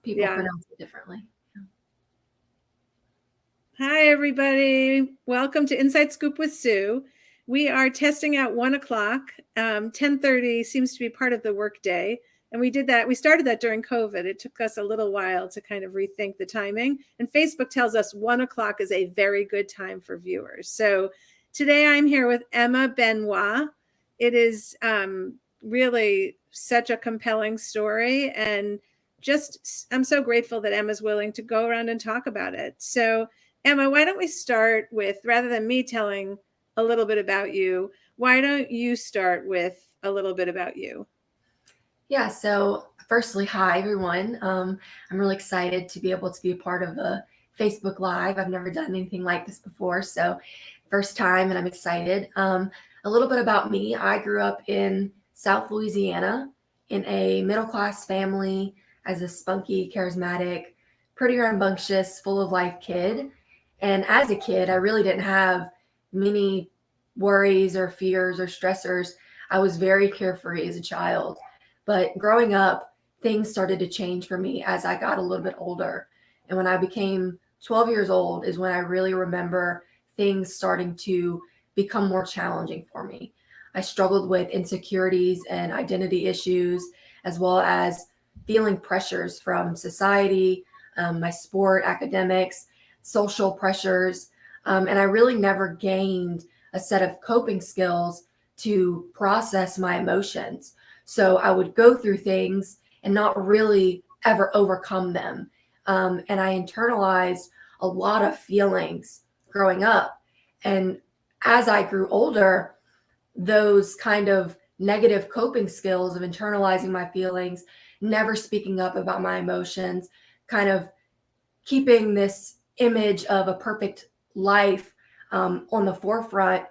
people pronounce it differently. Hi, everybody. Welcome to Inside Scoop with Sue. We are testing out 1 o'clock. 10:30 seems to be part of the workday. And we did that. We started that during COVID. It took us a little while to kind of rethink the timing. And Facebook tells us 1 o'clock is a very good time for viewers. So today I'm here with Emma Benoit. It is really such a compelling story. And I'm so grateful that Emma's willing to go around and talk about it. So Emma, why don't we start with, rather than me telling a little bit about you, why don't you start with a little bit about you? Yeah, so firstly, hi, everyone. I'm really excited to be able to be a part of a Facebook Live. I've never done anything like this before, so first time, and I'm excited. A little bit about me. I grew up in South Louisiana in a middle-class family as a spunky, charismatic, pretty rambunctious, full-of-life kid. And as a kid, I really didn't have many worries or fears or stressors. I was very carefree as a child. But growing up, things started to change for me as I got a little bit older. And when I became 12 years old is when I really remember things starting to become more challenging for me. I struggled with insecurities and identity issues, as well as feeling pressures from society, my sport, academics, social pressures. And I really never gained a set of coping skills to process my emotions. So I would go through things and not really ever overcome them. And I internalized a lot of feelings growing up. And as I grew older, those kind of negative coping skills of internalizing my feelings, never speaking up about my emotions, kind of keeping this image of a perfect life on the forefront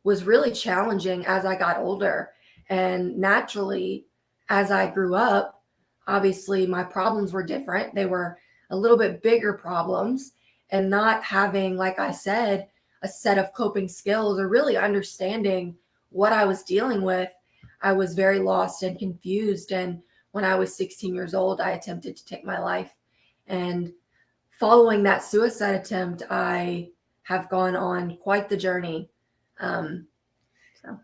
was really challenging as I got older. And naturally, as I grew up, obviously my problems were different. They were a little bit bigger problems, and not having, like I said, a set of coping skills or really understanding what I was dealing with, I was very lost and confused. And when I was 16 years old, I attempted to take my life. And following that suicide attempt, I have gone on quite the journey.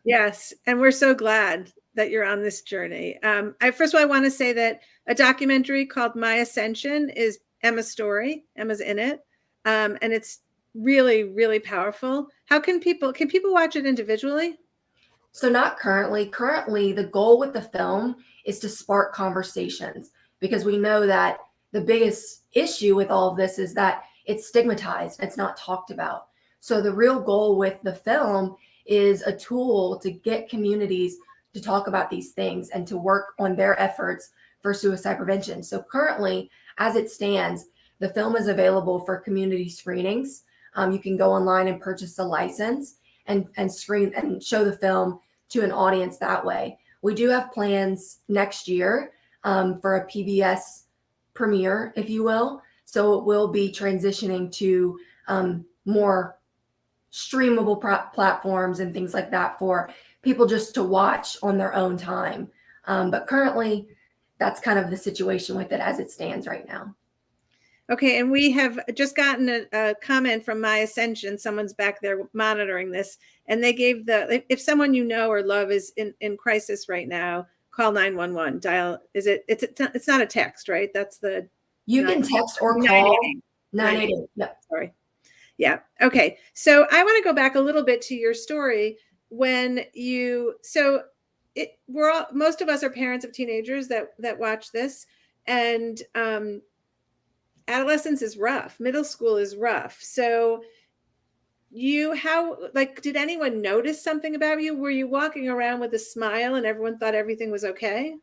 Yes, and we're so glad that you're on this journey. First of all, I want to say that a documentary called My Ascension is Emma's story. Emma's in it, and it's really, really powerful. Can people watch it individually? So not currently. Currently, the goal with the film is to spark conversations, because we know that the biggest issue with all of this is that it's stigmatized. It's not talked about. So the real goal with the film is a tool to get communities to talk about these things and to work on their efforts for suicide prevention. So currently, as it stands, the film is available for community screenings. You can go online and purchase a license and screen and show the film to an audience that way. We do have plans next year for a PBS premiere, if you will. So it will be transitioning to more streamable platforms and things like that for people just to watch on their own time. But currently, that's kind of the situation with it as it stands right now. Okay, and we have just gotten a comment from My Ascension. Someone's back there monitoring this, and they gave if someone you know or love is in crisis right now, call 911. Dial it's not a text, right? That's the you can text or call 988. Yep. Sorry. Yeah. Okay. So I want to go back a little bit to your story when most of us are parents of teenagers that watch this, and adolescence is rough. Middle school is rough. So did anyone notice something about you? Were you walking around with a smile and everyone thought everything was okay?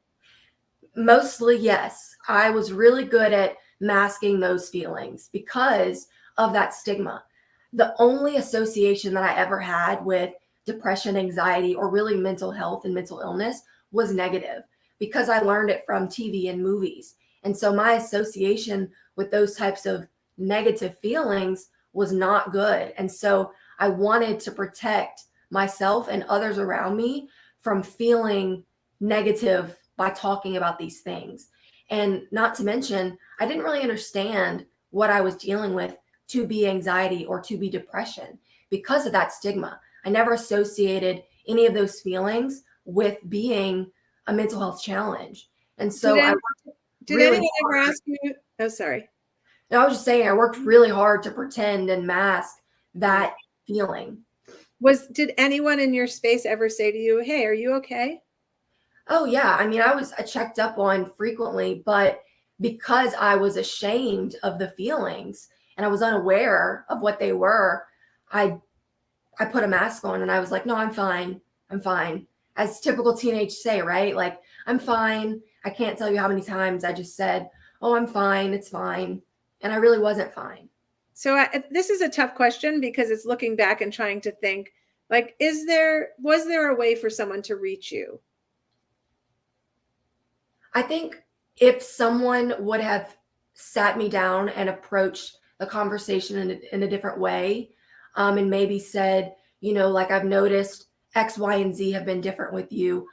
Mostly, yes. I was really good at masking those feelings because of that stigma. The only association that I ever had with depression, anxiety, or really mental health and mental illness was negative, because I learned it from TV and movies. And so my association with those types of negative feelings was not good. And so I wanted to protect myself and others around me from feeling negative by talking about these things. And not to mention, I didn't really understand what I was dealing with to be anxiety or to be depression because of that stigma. I never associated any of those feelings with being a mental health challenge. And Did, so I an- worked did really anyone ever hard. ask you? Oh, sorry. And I was just saying, I worked really hard to pretend and mask that feeling. Did anyone in your space ever say to you, "Hey, are you okay?" Oh yeah, I mean, I checked up on frequently, but because I was ashamed of the feelings and I was unaware of what they were, I I put a mask on and I was like, "No, I'm fine. I'm fine." As typical teenage say, right? Like, "I'm fine." I can't tell you how many times I just said, "Oh, I'm fine. It's fine." And I really wasn't fine. So this is a tough question because it's looking back and trying to think, like, was there a way for someone to reach you? I think if someone would have sat me down and approached the conversation in a different way, and maybe said, like, I've noticed X, Y, and Z have been different with you.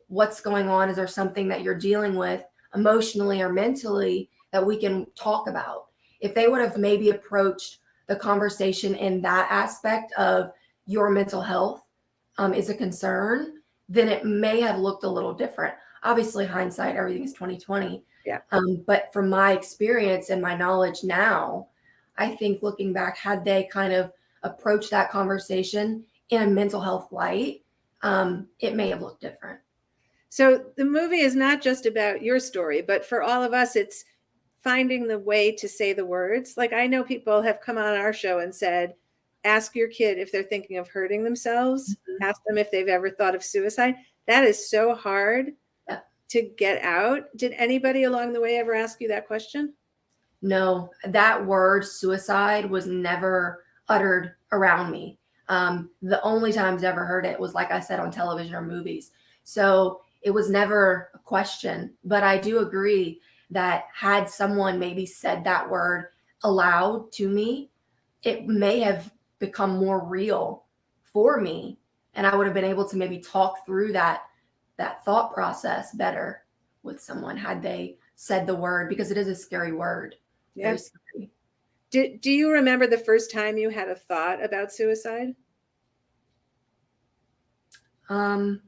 What's going on? Is there something that you're dealing with emotionally or mentally that we can talk about? If they would have maybe approached the conversation in that aspect of your mental health is a concern, then it may have looked a little different. Obviously, hindsight, everything is 2020. Yeah. But from my experience and my knowledge now, I think looking back, had they kind of approached that conversation in a mental health light, it may have looked different. So the movie is not just about your story, but for all of us, it's finding the way to say the words. Like, I know people have come on our show and said, ask your kid if they're thinking of hurting themselves, Mhm. ask them if they've ever thought of suicide. That is so hard Yeah. to get out. Did anybody along the way ever ask you that question? No, that word suicide was never uttered around me. The only times I ever heard it was, like I said, on television or movies. So it was never a question. But I do agree that had someone maybe said that word aloud to me, it may have become more real for me. And I would have been able to maybe talk through that thought process better with someone had they said the word, because it is a scary word. Yeah. Very scary. Do you remember the first time you had a thought about suicide? Um,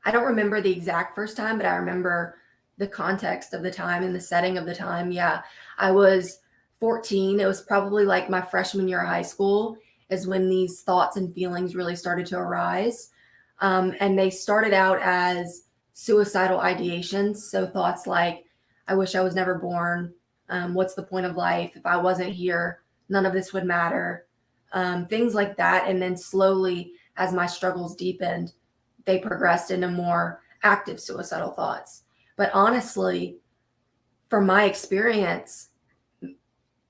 I don't remember the exact first time, but I remember the context of the time and the setting of the time. Yeah, I was 14. It was probably like my freshman year of high school is when these thoughts and feelings really started to arise. And they started out as suicidal ideations. So thoughts like, I wish I was never born. What's the point of life? If I wasn't here, none of this would matter. Things like that. And then slowly, as my struggles deepened, they progressed into more active suicidal thoughts. But honestly, from my experience,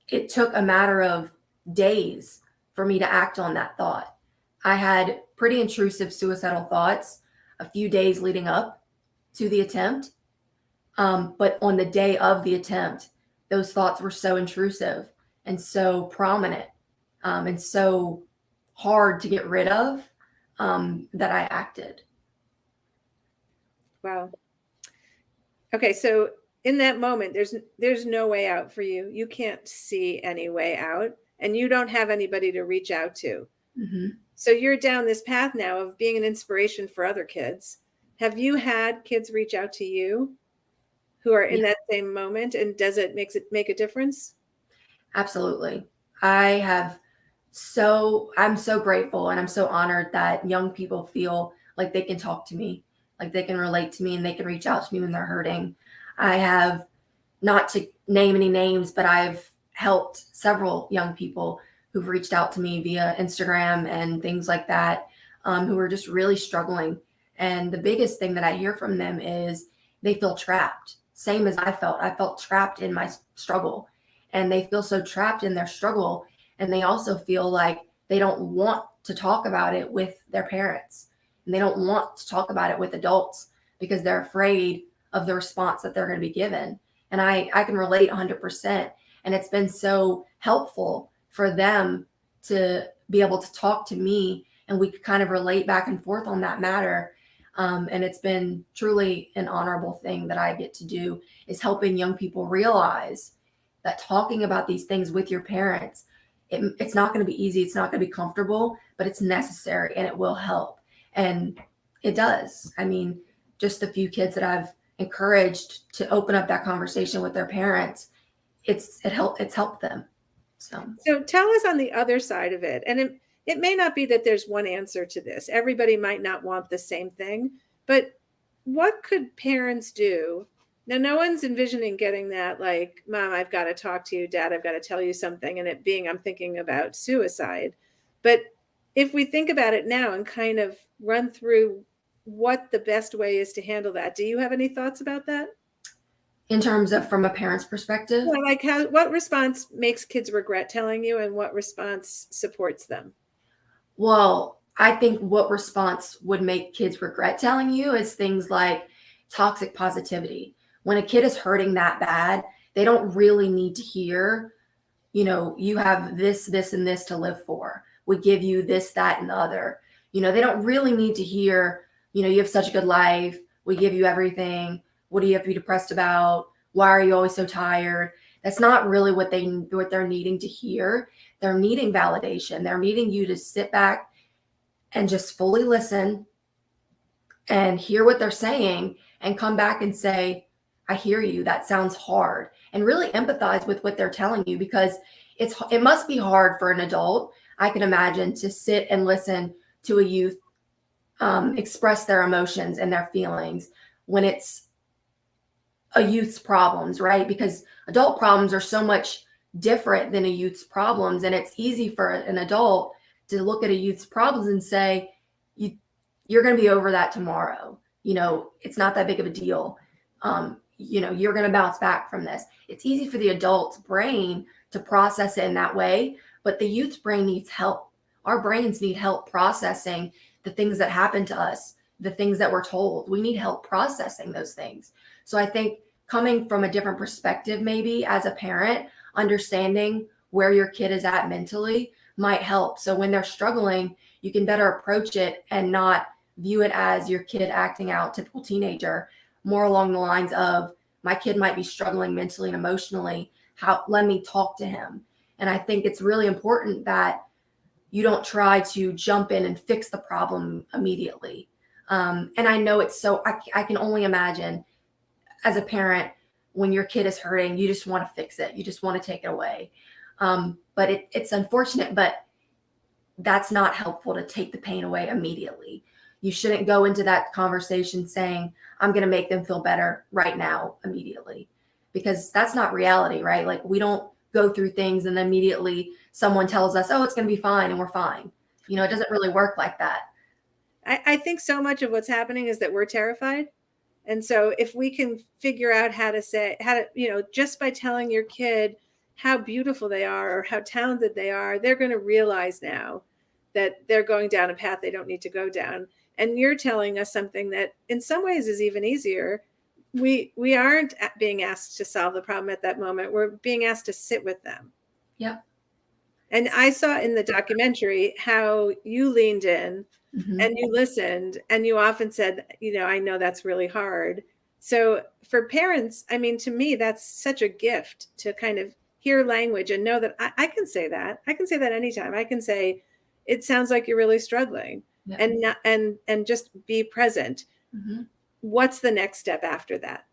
it took a matter of days for me to act on that thought. I had pretty intrusive suicidal thoughts a few days leading up to the attempt. But on the day of the attempt, those thoughts were so intrusive and so prominent, and so hard to get rid of, that I acted. Wow. Okay, so in that moment, there's no way out for you. You can't see any way out, and you don't have anybody to reach out to. Mm-hmm. So you're down this path now of being an inspiration for other kids. Have you had kids reach out to you who are in that same moment, and does it make a difference? Absolutely. I'm so grateful and I'm so honored that young people feel like they can talk to me, like they can relate to me and they can reach out to me when they're hurting. I have, not to name any names, but I've helped several young people who've reached out to me via Instagram and things like that, who are just really struggling. And the biggest thing that I hear from them is they feel trapped, same as I felt. I felt trapped in my struggle, and they feel so trapped in their struggle. And they also feel like they don't want to talk about it with their parents, and they don't want to talk about it with adults because they're afraid of the response that they're going to be given. And I can relate 100%. And it's been so helpful for them to be able to talk to me, and we could kind of relate back and forth on that matter. And it's been truly an honorable thing that I get to do, is helping young people realize that talking about these things with your parents, it's not going to be easy. It's not going to be comfortable, but it's necessary and it will help. And it does. I mean, just the few kids that I've encouraged to open up that conversation with their parents, it's helped them. So tell us on the other side of it. And it may not be that there's one answer to this. Everybody might not want the same thing, but what could parents do? Now, no one's envisioning getting that, like, Mom, I've got to talk to you, Dad, I've got to tell you something, and it being, I'm thinking about suicide. But if we think about it now and kind of run through what the best way is to handle that, do you have any thoughts about that? In terms of from a parent's perspective? Yeah, like what response makes kids regret telling you and what response supports them? Well, I think what response would make kids regret telling you is things like toxic positivity. When a kid is hurting that bad, they don't really need to hear, you have this, this, and this to live for. We give you this, that, and the other. They don't really need to hear, you have such a good life. We give you everything. What do you have to be depressed about? Why are you always so tired? That's not really what they're needing to hear. They're needing validation. They're needing you to sit back and just fully listen and hear what they're saying and come back and say, I hear you. That sounds hard. And really empathize with what they're telling you, because it must be hard for an adult, I can imagine, to sit and listen to a youth express their emotions and their feelings when it's a youth's problems, right? Because adult problems are so much different than a youth's problems. And it's easy for an adult to look at a youth's problems and say, you're going to be over that tomorrow. It's not that big of a deal. You're going to bounce back from this. It's easy for the adult's brain to process it in that way, but the youth's brain needs help. Our brains need help processing the things that happen to us, the things that we're told. We need help processing those things. So I think coming from a different perspective, maybe as a parent, understanding where your kid is at mentally might help. So when they're struggling, you can better approach it and not view it as your kid acting out, typical teenager, more along the lines of, my kid might be struggling mentally and emotionally. Let me talk to him. And I think it's really important that you don't try to jump in and fix the problem immediately. And I know I can only imagine as a parent, when your kid is hurting, you just want to fix it. You just want to take it away. But it's unfortunate, but that's not helpful to take the pain away immediately. You shouldn't go into that conversation saying, I'm going to make them feel better right now, immediately, because that's not reality, right? Like, we don't go through things and then immediately someone tells us, oh, it's going to be fine, and we're fine. It doesn't really work like that. I think so much of what's happening is that we're terrified. And so if we can figure out how to, just by telling your kid how beautiful they are or how talented they are, they're going to realize now that they're going down a path they don't need to go down. And you're telling us something that in some ways is even easier. We aren't being asked to solve the problem at that moment. We're being asked to sit with them. Yep. And I saw in the documentary how you leaned in and you listened, and you often said, I know that's really hard. So for parents, I mean, to me, that's such a gift to kind of hear language and know that I can say that. I can say that anytime. I can say, it sounds like you're really struggling. Yep. And just be present. Mm-hmm. What's the next step after that?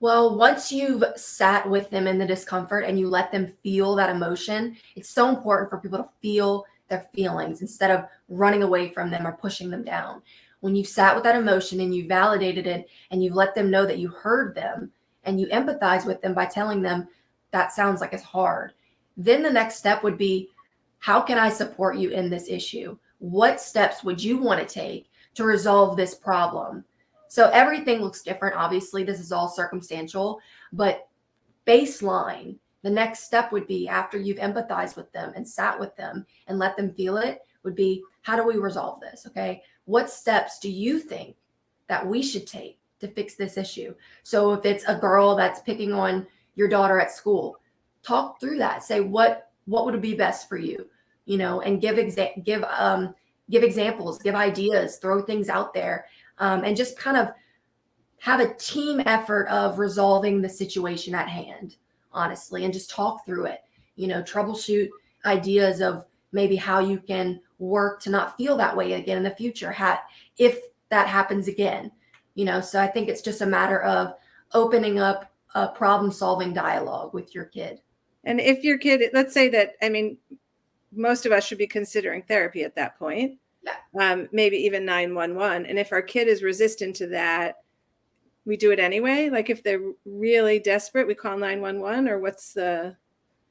Well, once you've sat with them in the discomfort and you let them feel that emotion, it's so important for people to feel their feelings instead of running away from them or pushing them down. When you've sat with that emotion and you validated it and you let them know that you heard them and you empathize with them by telling them that sounds like it's hard, then the next step would be, how can I support you in this issue? What steps would you want to take to resolve this problem? So everything looks different. Obviously, this is all circumstantial, but baseline, the next step would be, after you've empathized with them and sat with them and let them feel it, would be, how do we resolve this? Okay. What steps do you think that we should take to fix this issue? So if it's a girl that's picking on your daughter at school, talk through that. Say, what would be best for you? And give examples, give ideas, throw things out there. and just kind of have a team effort of resolving the situation at hand, honestly, and just talk through it. Troubleshoot ideas of maybe how you can work to not feel that way again in the future, if that happens again. So I think it's just a matter of opening up a problem solving dialogue with your kid. And if your kid, let's say that, I mean, most of us should be considering therapy at that point. Yeah. Maybe even 911. And if our kid is resistant to that, we do it anyway. Like if they're really desperate, we call 911, or what's the?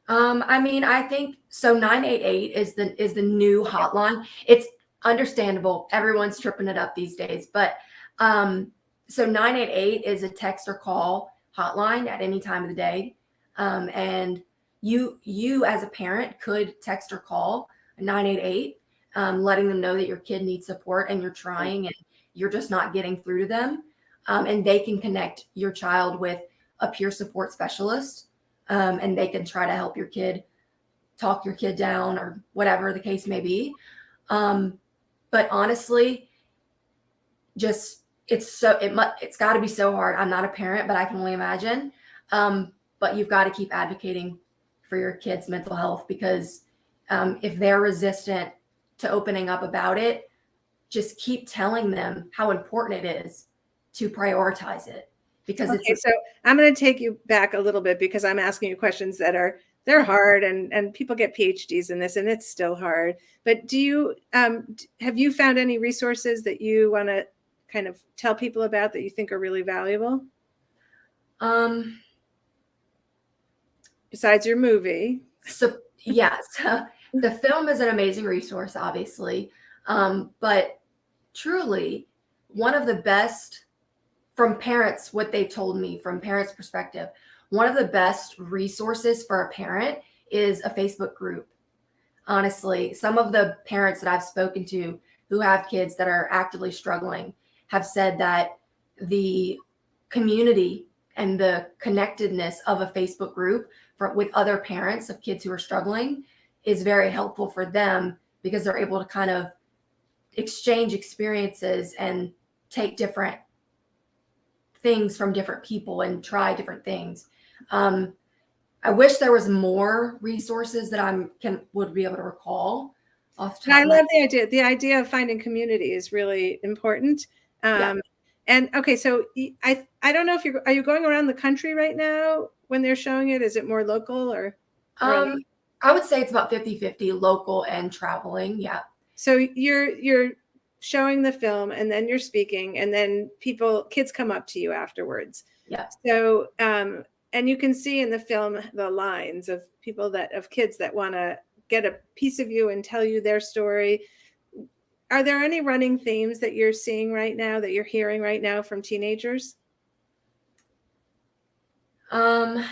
I mean, I think so. 988 is the new hotline. It's understandable. Everyone's tripping it up these days, but so 988 is a text or call hotline at any time of the day, and you as a parent could text or call 988, letting them know that your kid needs support and you're trying and you're just not getting through to them, and they can connect your child with a peer support specialist. And they can try to help your kid, talk your kid down, or whatever the case may be. But honestly, it's got to be so hard. I'm not a parent, but I can only imagine. But you've got to keep advocating for your kids' mental health, because if they're resistant to opening up about it, just keep telling them how important it is to prioritize it. Because so I'm going to take you back a little bit, because I'm asking you questions they're hard, and people get PhDs in this and it's still hard. But do you have you found any resources that you want to kind of tell people about that you think are really valuable? Besides your movie. So yes, the film is an amazing resource, obviously. But truly, one of the best, from parents, what they've told me from parents' perspective, one of the best resources for a parent is a Facebook group. Honestly, some of the parents that I've spoken to who have kids that are actively struggling have said that the community and the connectedness of a Facebook group with other parents of kids who are struggling is very helpful for them, because they're able to kind of exchange experiences and take different things from different people and try different things. I wish there was more resources that would be able to recall off the top. I love the idea. The idea of finding community is really important. Yeah. And okay, so I don't know if are you going around the country right now when they're showing it? Is it more local or? I would say it's about 50-50 local and traveling. Yeah. So you're showing the film, and then you're speaking, and then kids come up to you afterwards. Yeah. So and you can see in the film the lines of kids that want to get a piece of you and tell you their story. Are there any running themes that you're seeing right now, that you're hearing right now from teenagers? A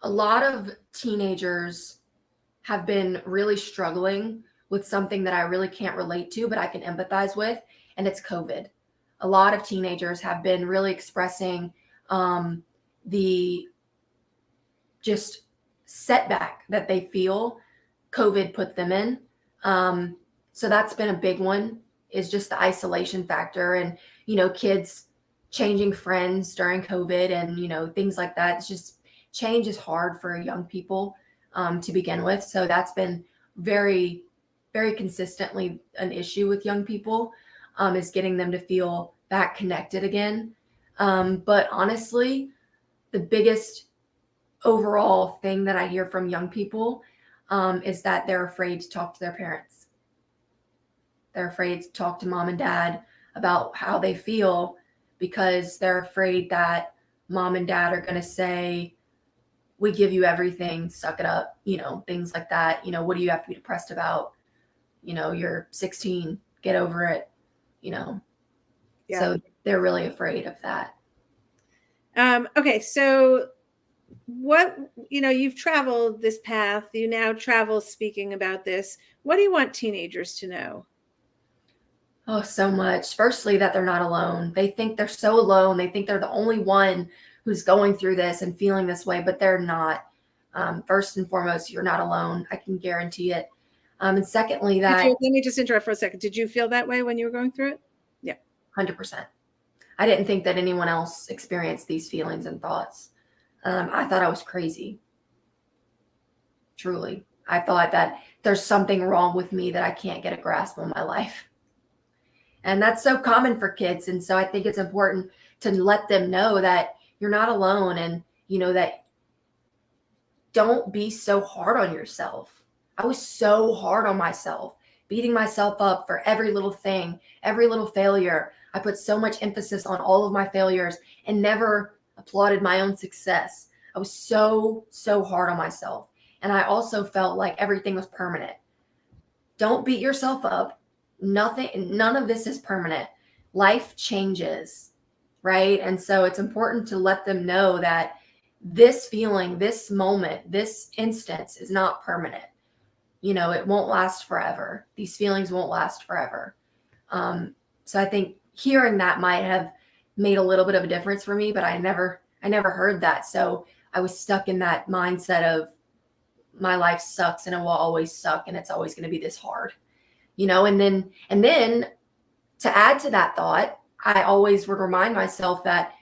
lot of teenagers have been really struggling with something that I really can't relate to, but I can empathize with, and it's COVID. A lot of teenagers have been really expressing the just setback that they feel COVID put them in. So that's been a big one, is just the isolation factor, and, kids changing friends during COVID and, things like that. It's just, change is hard for young people to begin with. So that's been very, very consistently an issue with young people, is getting them to feel back connected again. But honestly, the biggest overall thing that I hear from young people is that they're afraid to talk to their parents. They're afraid to talk to mom and dad about how they feel, because they're afraid that mom and dad are going to say, we give you everything, suck it up, things like that. What do you have to be depressed about? You're 16, get over it, Yeah. So they're really afraid of that. Okay. So you've traveled this path, you now travel speaking about this. What do you want teenagers to know? Oh, so much. Firstly, that they're not alone. They think they're so alone. They think they're the only one who's going through this and feeling this way, but they're not. First and foremost, you're not alone. I can guarantee it. And secondly, Let that me just interrupt for a second. Did you feel that way when you were going through it? Yeah. 100%. I didn't think that anyone else experienced these feelings and thoughts. I thought I was crazy. Truly. I thought that there's something wrong with me that I can't get a grasp on my life. And that's so common for kids. And so I think it's important to let them know that you're not alone, and, that don't be so hard on yourself. I was so hard on myself, beating myself up for every little thing, every little failure. I put so much emphasis on all of my failures and never applauded my own success. I was so, so hard on myself. And I also felt like everything was permanent. Don't beat yourself up. None of this is permanent. Life changes, right? And so it's important to let them know that this feeling, this moment, this instance is not permanent. It won't last forever. These feelings won't last forever. So I think hearing that might have made a little bit of a difference for me, but I never heard that. So I was stuck in that mindset of my life sucks and it will always suck and it's always going to be this hard, and then to add to that thought, I always would remind myself that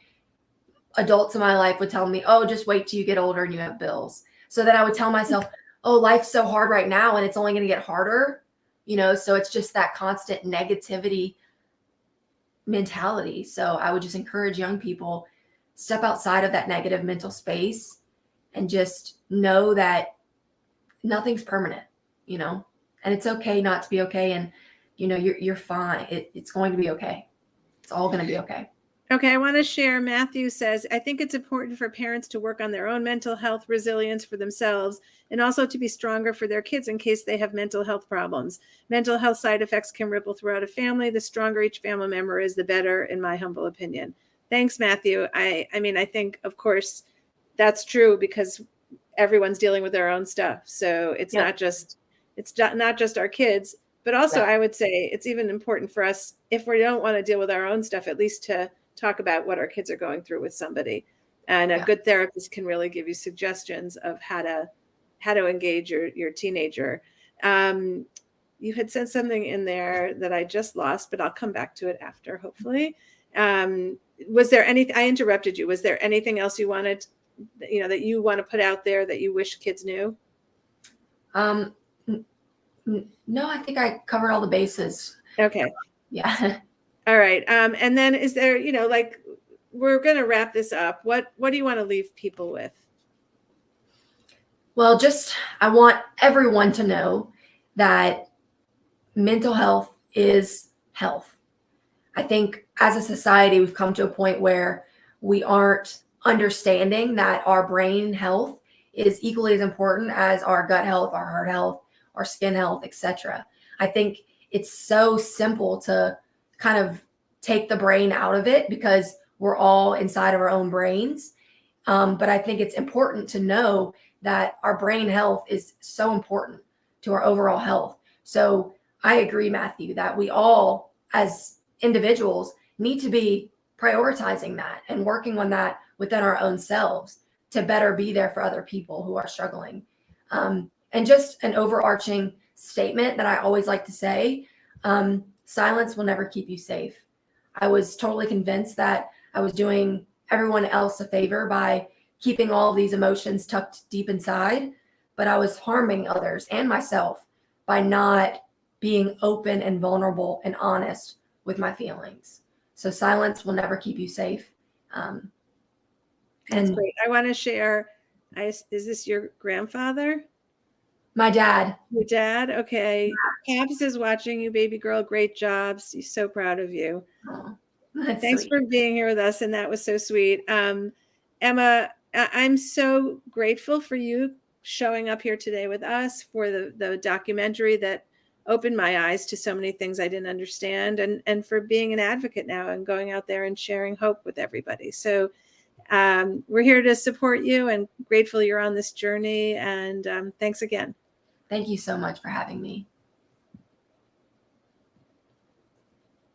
adults in my life would tell me, oh, just wait till you get older and you have bills. So then I would tell myself, oh, life's so hard right now and it's only going to get harder, so it's just that constant negativity mentality. So I would just encourage young people, step outside of that negative mental space and just know that nothing's permanent, and it's okay not to be okay. And, you're fine. It's going to be okay. It's all going to be okay. Okay, I want to share. Matthew says, I think it's important for parents to work on their own mental health resilience for themselves and also to be stronger for their kids in case they have mental health problems. Mental health side effects can ripple throughout a family. The stronger each family member is, the better, in my humble opinion. Thanks, Matthew. I mean, I think, of course, that's true because everyone's dealing with their own stuff. So it's not just our kids, but also I would say it's even important for us, if we don't want to deal with our own stuff, at least to talk about what our kids are going through with somebody. And a good therapist can really give you suggestions of how to engage your teenager. You had said something in there that I just lost, but I'll come back to it after, hopefully. Was there anything, I interrupted you. Was there anything else you wanted, that you want to put out there that you wish kids knew? No, I think I covered all the bases. Okay. Yeah. All right. And then is there, like, we're going to wrap this up. What do you want to leave people with? Well, I want everyone to know that mental health is health. I think as a society, we've come to a point where we aren't understanding that our brain health is equally as important as our gut health, our heart health, our skin health, etc. I think it's so simple to kind of take the brain out of it because we're all inside of our own brains. But I think it's important to know that our brain health is so important to our overall health. So I agree, Matthew, that we all as individuals need to be prioritizing that and working on that within our own selves to better be there for other people who are struggling. And just an overarching statement that I always like to say, silence will never keep you safe. I was totally convinced that I was doing everyone else a favor by keeping all of these emotions tucked deep inside, but I was harming others and myself by not being open and vulnerable and honest with my feelings. So silence will never keep you safe. That's great. I want to share. Is this your grandfather? My dad. Your dad? Okay. Cabs is watching you, baby girl. Great job. He's so proud of you. Oh, thanks sweet. for being here with us. And that was so sweet. Emma, I'm so grateful for you showing up here today with us for the documentary that opened my eyes to so many things I didn't understand, and for being an advocate now and going out there and sharing hope with everybody. So we're here to support you and grateful you're on this journey. And thanks again. Thank you so much for having me.